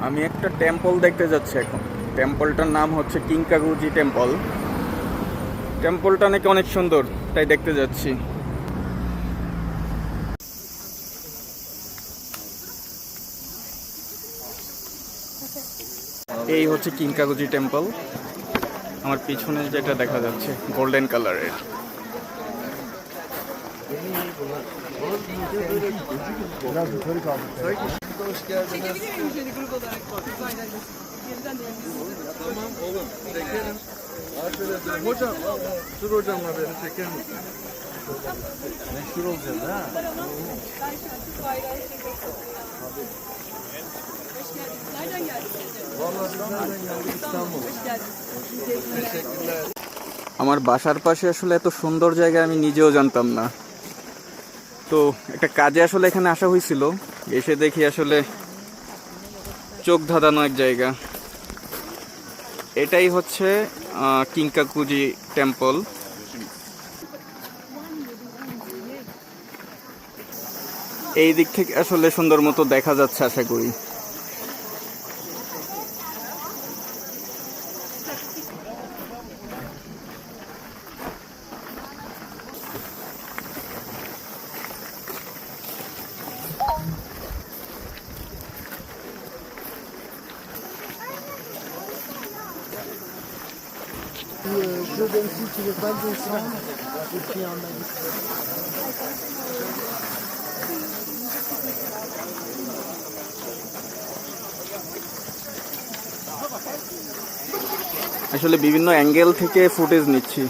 আমি একটা টেম্পল দেখতে যাচ্ছি এখন। টেম্পলটার নাম হচ্ছে কিংকাকুজি টেম্পল। টেম্পলটা নাকি অনেক সুন্দর, তাই দেখতে যাচ্ছি। এই হচ্ছে কিংকাকুজি টেম্পল। আমার পিছনে যেটা দেখা যাচ্ছে গোল্ডেন কালারের। Hoş geldiniz. Çekebilir miyim şöyle grup olarak? Aynen. Geriden de Tamam oğlum çekelim. Ha şöyle dön. Hocam dur hocamla beni çeker misin? Meşhur olacaksın ha. Ben şarkı bayrağı çekmek istiyorum. Hoş geldiniz. Nereden geldiniz? Vallahi biz nereden geldik? İstanbul. Hoş geldiniz. Teşekkürler. আমার বাসার পাশে আসলে এত সুন্দর জায়গা আমি নিজেও জানতাম না। তো একটা কাজে আসলে এখানে আসা হয়েছিল, এসে দেখি আসলে চোখ ধাঁধানো এক জায়গা। এটাই হচ্ছে কিংকাকুজি টেম্পল। এই দিক থেকে আসলে সুন্দর মতো দেখা যাচ্ছে আশা করি। Je donne si tu veux pas descendre, et puis en bas. আসলে বিভিন্ন অ্যাঙ্গেল থেকে ফুটেজ নিচ্ছি।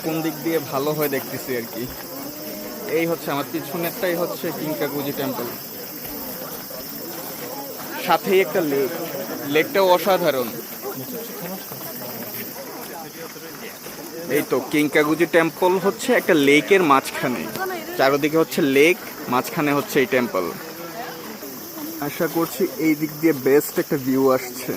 কোন দিক দিয়ে ভালো হয় দেখতেছি আর কি। এই হচ্ছে আমার পিছনেরটাই হচ্ছে কিংকাকুজি টেম্পল। সাথেই একটা লেক, লেকটাও অসাধারণ। এই তো কিংকাকুজি টেম্পল হচ্ছে একটা লেকের মাঝখানে, চারদিকে হচ্ছে লেক, মাঝখানে হচ্ছে এই টেম্পল। আশা করছি এই দিক দিয়ে বেস্ট একটা ভিউ আসছে।